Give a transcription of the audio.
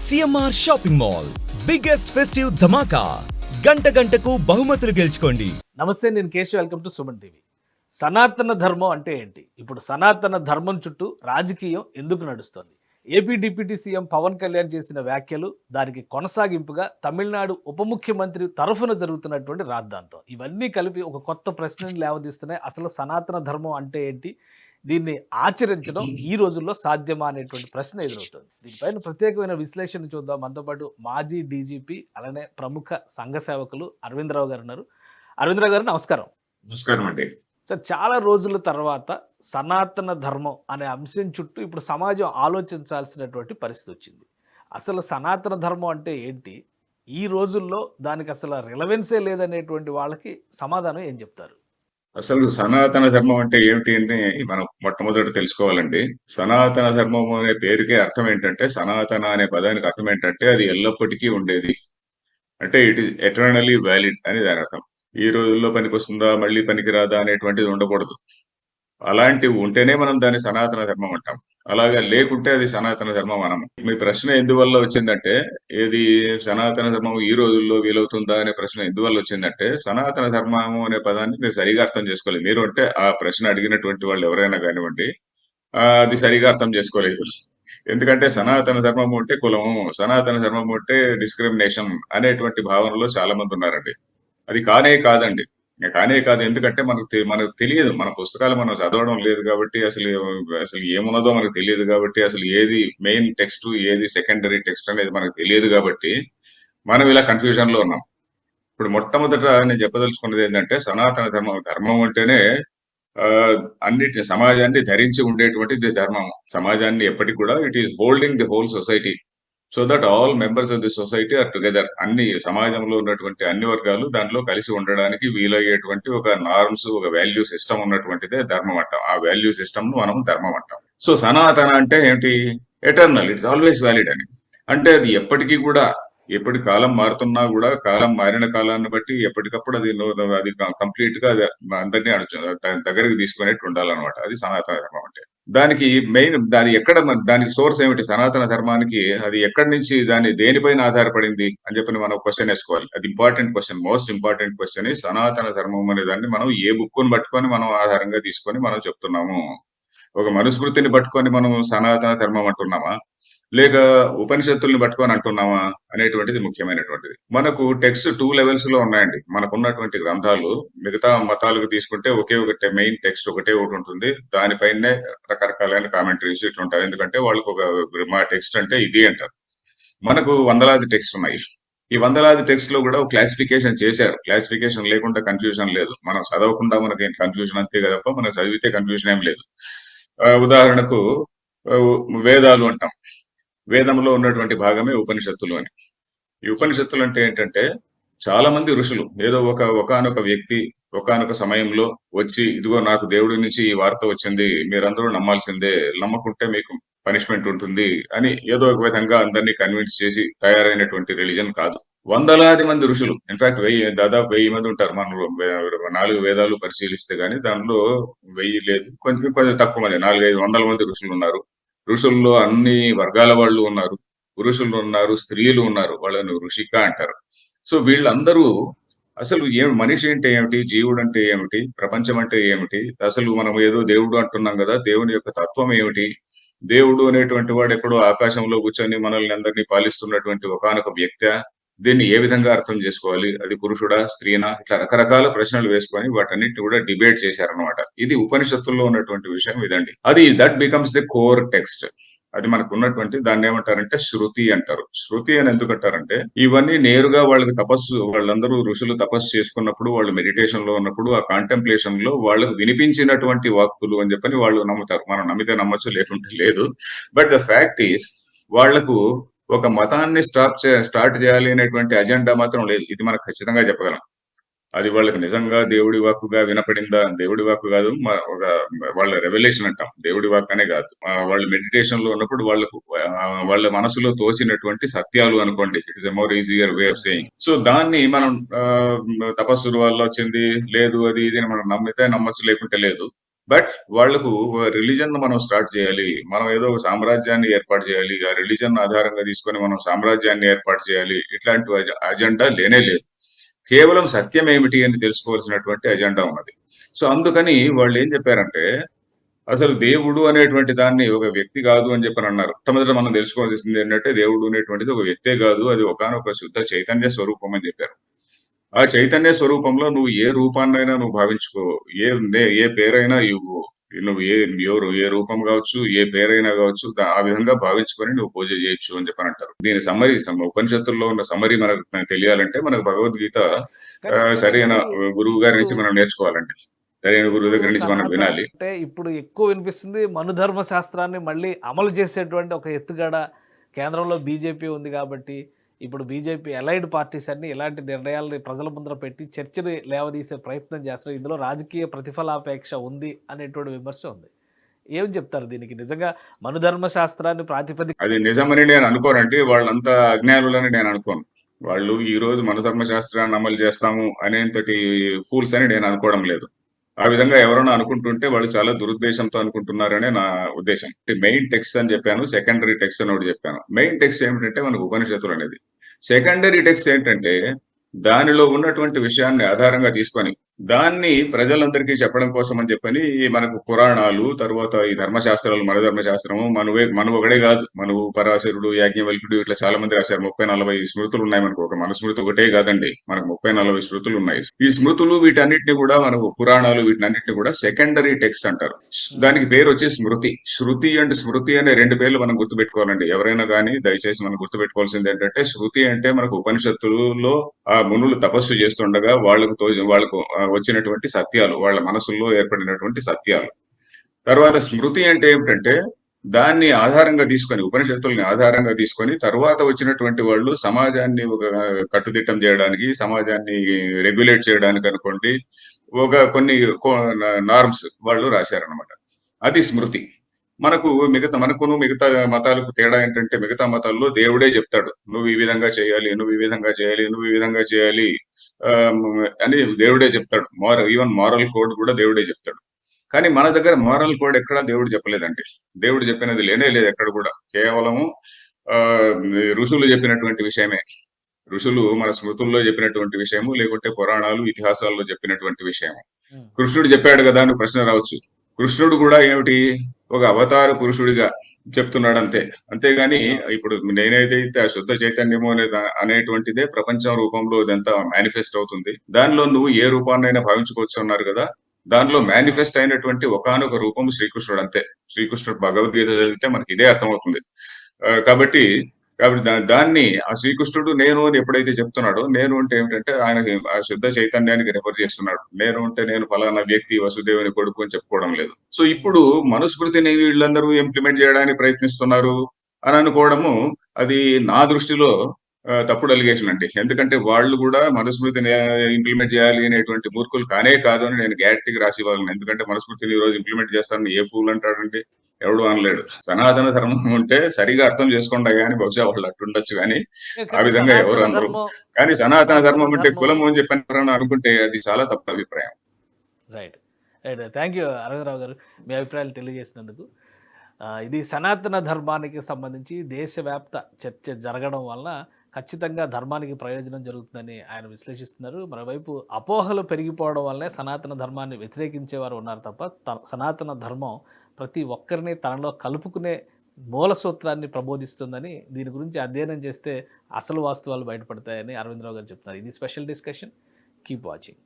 CMR shopping mall biggest festive ధమాకా. గంటకు బహుమతులు గెలుచుకోండి. నమస్తే, నేను Keshav. Welcome to Suman TV. సనాతన ధర్మం అంటే ఏంటి? ఇప్పుడు సనాతన ధర్మం చుట్టూ రాజకీయం ఎందుకు నడుస్తోంది? AP deputy CM Pawan Kalyan చేసిన వ్యాఖ్యలు, దానికి కొనసాగింపుగా తమిళనాడు ఉప ముఖ్యమంత్రి తరఫున జరుగుతున్నటువంటి రాద్ధాంతం, ఇవన్నీ కలిపి ఒక కొత్త ప్రశ్నని లేవదీస్తున్నాయి. అసలు సనాతన ధర్మం అంటే ఏంటి? దీన్ని ఆచరించడం ఈ రోజుల్లో సాధ్యమా అనేటువంటి ప్రశ్న ఎదురవుతుంది. దీనిపైన ప్రత్యేకమైన విశ్లేషణ చూద్దాం. మనతో పాటు మాజీ డీజీపీ, అలానే ప్రముఖ సంఘ సేవకులు అరవిందరావు గారు ఉన్నారు. అరవిందరావు గారు, నమస్కారం. నమస్కారం అండి. సార్, చాలా రోజుల తర్వాత సనాతన ధర్మం అనే అంశం చుట్టూ ఇప్పుడు సమాజం ఆలోచించాల్సినటువంటి పరిస్థితి వచ్చింది. అసలు సనాతన ధర్మం అంటే ఏంటి? ఈ రోజుల్లో దానికి అసలు రిలవెన్సే లేదనేటువంటి వాళ్ళకి సమాధానం ఏం చెప్తారు? అసలు సనాతన ధర్మం అంటే ఏమిటి అని మనం మొట్టమొదటి తెలుసుకోవాలండి. సనాతన ధర్మం అనే పేరుకే అర్థం ఏంటంటే, సనాతన అనే పదానికి అర్థం ఏంటంటే అది ఎల్లప్పటికీ ఉండేది, అంటే ఇట్ ఈస్ ఎటర్నలీ వ్యాలిడ్ అని దాని అర్థం. ఈ రోజుల్లో పనికొస్తుందా, మళ్ళీ పనికిరాదా అనేటువంటిది ఉండకూడదు. అలాంటివి ఉంటేనే మనం దాన్ని సనాతన ధర్మం అంటాం. అలాగా లేకుంటే అది సనాతన ధర్మం అనము. మీ ప్రశ్న ఎందువల్ల వచ్చిందంటే, ఏది సనాతన ధర్మం ఈ రోజుల్లో వీలవుతుందా అనే ప్రశ్న ఎందువల్ల వచ్చిందంటే, సనాతన ధర్మము అనే పదాన్ని మీరు సరిగా అర్థం చేసుకోలేదు. మీరు అంటే ఆ ప్రశ్న అడిగినటువంటి వాళ్ళు ఎవరైనా కానివ్వండి, అది సరిగా అర్థం చేసుకోలేదు. ఎందుకంటే సనాతన ధర్మము అంటే కులము, సనాతన ధర్మము అంటే డిస్క్రిమినేషన్ అనేటువంటి భావనలో చాలా మంది ఉన్నారండి. అది కానే కాదండి. కానే కాదు. ఎందుకంటే మనకు తెలియదు. మన పుస్తకాలు మనం చదవడం లేదు కాబట్టి, అసలు ఏమున్నదో మనకు తెలియదు కాబట్టి, అసలు ఏది మెయిన్ టెక్స్ట్, ఏది సెకండరీ టెక్స్ట్ అనేది మనకు తెలియదు కాబట్టి, మనం ఇలా కన్ఫ్యూజన్ లో ఉన్నాం. ఇప్పుడు మొట్టమొదట నేను చెప్పదలుచుకున్నది ఏంటంటే, సనాతన ధర్మం అంటేనే అన్నిటి సమాజాన్ని ధరించి ఉండేటువంటిది ధర్మం. సమాజాన్ని ఎప్పటికి కూడా it is holding the whole society, so that all members of the society are together. అన్ని సమాజంలో ఉన్నటువంటి అన్ని వర్గాలు దాంట్లో కలిసి ఉండడానికి వీలయ్యేటువంటి ఒక నార్మ్స్, ఒక వాల్యూ సిస్టమ్ ఉన్నటువంటిదే ధర్మం అంటాం. ఆ వాల్యూ సిస్టమ్ ను మనం ధర్మం అంటాం. సో సనాతన అంటే ఏంటి? ఎటర్నల్, ఇట్స్ ఆల్వేస్ వ్యాలిడ్ అని. అంటే అది ఎప్పటికీ కూడా, ఎప్పటి కాలం మారుతున్నా కూడా, కాలం మారిన కాలాన్ని బట్టి ఎప్పటికప్పుడు అది కంప్లీట్ గా అందరినీ దగ్గరికి తీసుకునేట్టు ఉండాలన్నమాట. అది సనాతన ధర్మం అంటే. దానికి మెయిన్ దానికి సోర్స్ ఏమిటి? సనాతన ధర్మానికి అది ఎక్కడి నుంచి, దేనిపైన ఆధారపడింది అని చెప్పి మనం క్వశ్చన్ వేసుకోవాలి. అది important question, most important question. సనాతన ధర్మం అనే దాన్ని మనం ఏ బుక్ ను పట్టుకొని మనం ఆధారంగా తీసుకొని మనం చెప్తున్నాము? ఒక మనుస్మృతిని పట్టుకొని మనం సనాతన ధర్మం అంటున్నామా, లేక ఉపనిషత్తుల్ని పట్టుకొని అంటున్నామా అనేటువంటిది ముఖ్యమైనటువంటిది. మనకు టెక్స్ట్ 2 లెవెల్స్ లో ఉన్నాయండి. మనకున్నటువంటి గ్రంథాలు మిగతా మతాలకు తీసుకుంటే ఒకే ఒకటి మెయిన్ టెక్స్ట్ ఒకటే ఒకటి ఉంటుంది. దానిపైనే రకరకాలైన కామెంటరీస్ ఇట్లా ఉంటాయి. ఎందుకంటే వాళ్ళకు మా టెక్స్ట్ అంటే ఇది అంటారు. మనకు వందలాది టెక్స్ట్ ఉన్నాయి. ఈ వందలాది టెక్స్ట్ లో కూడా క్లాసిఫికేషన్ చేశారు. క్లాసిఫికేషన్ లేకుండా కన్ఫ్యూజన్ లేదు. మనం చదవకుండా మనకి కన్ఫ్యూజన్ అంతే కదప్ప, మనం చదివితే కన్ఫ్యూజన్ ఏం లేదు. ఉదాహరణకు వేదాలు అంటాం. వేదంలో ఉన్నటువంటి భాగమే ఉపనిషత్తులు అని. ఈ ఉపనిషత్తులు అంటే ఏంటంటే, చాలా మంది ఋషులు ఏదో ఒకానొక వ్యక్తి ఒకానొక సమయంలో వచ్చి, ఇదిగో నాకు దేవుడి నుంచి ఈ వార్త వచ్చింది, మీరందరూ నమ్మాల్సిందే, నమ్మకుంటే మీకు పనిష్మెంట్ ఉంటుంది అని ఏదో ఒక విధంగా అందరినీ కన్విన్స్ చేసి తయారైనటువంటి రిలీజన్ కాదు. వందలాది మంది ఋషులు, ఇన్ఫాక్ట్ దాదాపు 1000 మంది ఉంటారు. మనం 4 వేదాలు పరిశీలిస్తే గానీ దానిలో 1000 లేదు, కొంచెం తక్కువ మంది, 400-500 మంది ఋషులు ఉన్నారు. ఋషుల్లో అన్ని వర్గాల వాళ్ళు ఉన్నారు. పురుషులు ఉన్నారు, స్త్రీలు ఉన్నారు. వాళ్ళని ఋషిక అంటారు. సో వీళ్ళందరూ అసలు మనిషి అంటే ఏమిటి, జీవుడు అంటే ఏమిటి, ప్రపంచం అంటే ఏమిటి, అసలు మనం ఏదో దేవుడు అంటున్నాం కదా, దేవుని యొక్క తత్వం ఏమిటి, దేవుడు అనేటువంటి వాడు ఎక్కడో ఆకాశంలో కూర్చొని మనల్ని అందరినీ పాలిస్తున్నటువంటి ఒకానొక వ్యక్తి, దీన్ని ఏ విధంగా అర్థం చేసుకోవాలి, అది పురుషుడా స్త్రీనా, ఇట్లా రకరకాల ప్రశ్నలు వేసుకొని వాటన్నిటిని కూడా డిబేట్ చేశారనమాట. ఇది ఉపనిషత్తుల్లో ఉన్నటువంటి విషయం ఇదండి. అది that becomes the core text. అది మనకు ఉన్నటువంటి, దాన్ని ఏమంటారంటే శృతి అంటారు. శృతి అని ఎందుకు అంటారంటే, ఇవన్నీ నేరుగా వాళ్ళందరూ ఋషులు తపస్సు చేసుకున్నప్పుడు, వాళ్ళు మెడిటేషన్ లో ఉన్నప్పుడు, ఆ కాంటెంప్లేషన్ లో వాళ్ళకు వినిపించినటువంటి వాక్కులు అని చెప్పని వాళ్ళు నమ్ముతారు. మనం నమ్మితే నమ్మచ్చు, లేకుంటే లేదు. బట్ ద ఫ్యాక్ట్ ఈస్, వాళ్లకు ఒక మతాన్ని స్టార్ట్ చేయాలి అనేటువంటి అజెండా మాత్రం లేదు. ఇది మనకు ఖచ్చితంగా చెప్పగలం. అది వాళ్ళకి నిజంగా దేవుడి వాక్కుగా వినపడిందా? దేవుడి వాక్కు కాదు, వాళ్ళ రెవల్యూషన్ అంటాం. దేవుడి వాక్ అనే కాదు. వాళ్ళు మెడిటేషన్ లో ఉన్నప్పుడు వాళ్ళ మనసులో తోచినటువంటి సత్యాలు అనుకోండి. It is a more easier way of saying. So దాన్ని మనం తపస్సుల వల్ల వచ్చింది లేదు, అది ఇది మనం నమ్మితే నమ్మచ్చు, లేకుంటే లేదు. బట్ వాళ్ళకు రిలీజన్ మనం స్టార్ట్ చేయాలి. మనం ఏదో ఒక సామ్రాజ్యాన్ని ఏర్పాటు చేయాలి. ఆ రిలీజన్ ఆధారంగా తీసుకొని మనం సామ్రాజ్యాన్ని ఏర్పాటు చేయాలి. ఇట్లాంటి అజెండా లేనే లేదు. కేవలం సత్యం ఏమిటి అని తెలుసుకోవాల్సినటువంటి అజెండా ఉన్నది. సో అందుకని వాళ్ళు ఏం చెప్పారంటే అసలు దేవుడు అనేటువంటి దాన్ని ఒక వ్యక్తి కాదు అని చెప్పని అన్నారు. మొట్టమొదట మనం తెలుసుకోవాల్సింది ఏంటంటే దేవుడు అనేటువంటిది ఒక వ్యక్తే కాదు. అది ఒకానొక శుద్ధ చైతన్య స్వరూపం అని చెప్పారు. ఆ చైతన్య స్వరూపంలో నువ్వు ఏ రూపాన్నైనా నువ్వు భావించుకో. ఏ పేరైనా ఇవ్వు. నువ్వు ఎవరు ఏ రూపం కావచ్చు, ఏ పేరైనా కావచ్చు, ఆ విధంగా భావించుకొని నువ్వు పూజ చేయొచ్చు అని చెప్పనంటారు. దీని సమ్మరీ ఉపనిషత్తుల్లో ఉన్న సమ్మరీ మనకు తెలియాలంటే మనకు భగవద్గీత కానీ సరైన ఒకటి గురువు గారి నుంచి మనం నేర్చుకోవాలండి. సరైన గురువు ఇప్పుడు దగ్గర నుంచి మనం సనాతన వినాలి. అంటే ఇప్పుడు ఎక్కువ వినిపిస్తుంది మనుధర్మ శాస్త్రాన్ని మళ్ళీ అమలు చేసేటువంటి ఒక ఎత్తుగడ కేంద్రంలో బీజేపీ ఉంది కాబట్టి ఇప్పుడు బీజేపీ అలైడ్ పార్టీస్ అన్ని ఇలాంటి నిర్ణయాలని ప్రజల ముందర పెట్టి చర్చని లేవదీసే ప్రయత్నం చేస్తారు. ఇందులో రాజకీయ ప్రతిఫలాపేక్ష ఉంది అనేటువంటి విమర్శ ఉంది. ఏం చెప్తారు దీనికి? నిజంగా మనుధర్మ శాస్త్రాన్ని ప్రాతిపదిక అది నిజమని నేను అనుకోనండి. వాళ్ళంతా అజ్ఞానులని నేను అనుకోను. వాళ్ళు ఈ రోజు మన ధర్మశాస్త్రాన్ని అమలు చేస్తాము అనేంతటి ఫూల్స్ అని నేను అనుకోవడం లేదు. ఆ విధంగా ఎవరైనా అనుకుంటుంటే వాళ్ళు చాలా దురుద్దేశంతో అనుకుంటున్నారనే నా ఉద్దేశం. మెయిన్ టెక్స్ట్ అని చెప్పాను. సెకండరీ టెక్స్ట్ అని ఒకటి చెప్పాను. మెయిన్ టెక్స్ట్ ఏమిటంటే మనకు ఉపనిషత్తులు అనేది. సెకండరీ టెక్స్ట్ ఏంటంటే దానిలో ఉన్నటువంటి విషయాన్ని ఆధారంగా తీసుకొని దాన్ని ప్రజలందరికీ చెప్పడం కోసం అని చెప్పని మనకు పురాణాలు, తర్వాత ఈ ధర్మశాస్త్రాలు, మన ధర్మశాస్త్రము, మనం ఒకడే కాదు. మనువు, పరాశరుడు, యాజ్ఞవల్కుడు ఇట్లా చాలా మంది రాశారు. 30-40 స్మృతులు ఉన్నాయి మనకు. ఒక మన స్మృతి ఒకటే కాదండి. మనకు 30-40 స్మృతులు ఉన్నాయి. ఈ స్మృతులు వీటన్నిటిని కూడా మనకు పురాణాలు వీటన్నిటిని కూడా సెకండరీ టెక్స్ట్ అంటారు. దానికి పేరు వచ్చి స్మృతి. శృతి అండ్ స్మృతి అనే 2 పేర్లు మనం గుర్తుపెట్టుకోవాలండి. ఎవరైనా కానీ దయచేసి మనం గుర్తుపెట్టుకోవాల్సింది ఏంటంటే శృతి అంటే మనకు ఉపనిషత్తులలో ఆ మునులు తపస్సు చేస్తుండగా వాళ్ళకు వచ్చినటువంటి సత్యాలు, వాళ్ళ మనసుల్లో ఏర్పడినటువంటి సత్యాలు. తర్వాత స్మృతి అంటే ఏమిటంటే దాన్ని ఆధారంగా తీసుకొని, ఉపనిషత్తుల్ని ఆధారంగా తీసుకొని తర్వాత వచ్చినటువంటి వాళ్ళు సమాజాన్ని ఒక కట్టుదిట్టం చేయడానికి, సమాజాన్ని రెగ్యులేట్ చేయడానికి అనుకోండి, ఒక కొన్ని నార్మ్స్ వాళ్ళు రాశారనమాట. అది స్మృతి. మనకును మిగతా మతాలకు తేడా ఏంటంటే మిగతా మతాల్లో దేవుడే చెప్తాడు. నువ్వు ఈ విధంగా చేయాలి, నువ్వు ఈ విధంగా చేయాలి, నువ్వు ఈ విధంగా చేయాలి అని దేవుడే చెప్తాడు. ఈవెన్ మారల్ కోడ్ కూడా దేవుడే చెప్తాడు. కానీ మన దగ్గర మారల్ కోడ్ ఎక్కడా దేవుడు చెప్పలేదండి. దేవుడు చెప్పినది లేనే లేదు ఎక్కడ కూడా. కేవలము ఆ ఋషులు చెప్పినటువంటి విషయమే. ఋషులు మన స్మృతుల్లో చెప్పినటువంటి విషయము, లేకుంటే పురాణాలు, ఇతిహాసాల్లో చెప్పినటువంటి విషయము. కృష్ణుడు చెప్పాడు కదా అని ప్రశ్న రావచ్చు. కృష్ణుడు కూడా ఏమిటి ఒక అవతార పురుషుడిగా చెప్తున్నాడు అంతే. అంతేగాని ఇప్పుడు నేనేదైతే ఆ శుద్ధ చైతన్యము అనేటువంటిదే ప్రపంచం రూపంలో ఇదంతా మేనిఫెస్ట్ అవుతుంది. దానిలో నువ్వు ఏ రూపాన్నైనా భావించుకోవచ్చు అన్నారు కదా. దానిలో మేనిఫెస్ట్ అయినటువంటి ఒకానొక రూపం శ్రీకృష్ణుడు అంతే. శ్రీకృష్ణుడు భగవద్గీత చదివితే మనకి ఇదే అర్థమవుతుంది. కాబట్టి దాన్ని ఆ శ్రీకృష్ణుడు నేను అని ఎప్పుడైతే చెప్తున్నాడో, నేను అంటే ఏమిటంటే ఆయనకి ఆ శుద్ధ చైతన్యానికి రెఫర్ చేస్తున్నాడు. నేను అంటే నేను ఫలానా వ్యక్తి, వసుదేవుని కొడుకు అని చెప్పుకోవడం లేదు. సో ఇప్పుడు మనుస్మృతిని వీళ్ళందరూ ఇంప్లిమెంట్ చేయడానికి ప్రయత్నిస్తున్నారు అని అనుకోవడము అది నా దృష్టిలో తప్పుడు అలిగేషన్ అండి. ఎందుకంటే వాళ్ళు కూడా మనుస్మృతిని ఇంప్లిమెంట్ చేయాలి అనేటువంటి మూర్ఖులు కానే కాదు అని నేను గ్యారెంటీగా రాసి ఇవ్వగలను. ఎందుకంటే మనుస్మృతిని ఈ రోజు ఇంప్లిమెంట్ చేస్తానని ఏ ఫూల్ అంటాడండి? ఎవడు అనలేడు. సనాతన ధర్మం ఉంటే సరిగా అర్థం చేసుకోండి కానీ బహుశా వాళ్ళు అట్టుండొచ్చు కానీ ఆ విధంగా ఎవరు అనరు. కానీ సనాతన ధర్మం అంటే కులం అని చెప్పారని అనుకుంటే అది చాలా తప్పు అభిప్రాయం. Right right thank you Aravind Rao గారు, మీ అభిప్రాయాలు తెలియజేసినందుకు. ఇది సనాతన ధర్మానికి సంబంధించి దేశవ్యాప్త చర్చ జరగడం వల్ల ఖచ్చితంగా ధర్మానికి ప్రయోజనం జరుగుతుందని ఆయన విశ్లేషిస్తున్నారు. మరోవైపు అపోహలు పెరిగిపోవడం వల్లనే సనాతన ధర్మాన్ని వ్యతిరేకించేవారు ఉన్నారు తప్ప సనాతన ధర్మం ప్రతి ఒక్కరిని తనలో కలుపుకునే మూల సూత్రాన్ని ప్రబోధిస్తుందని, దీని గురించి అధ్యయనం చేస్తే అసలు వాస్తవాలు బయటపడతాయని అరవిందరావు గారు చెప్తున్నారు. ఇది స్పెషల్ డిస్కషన్. Keep watching.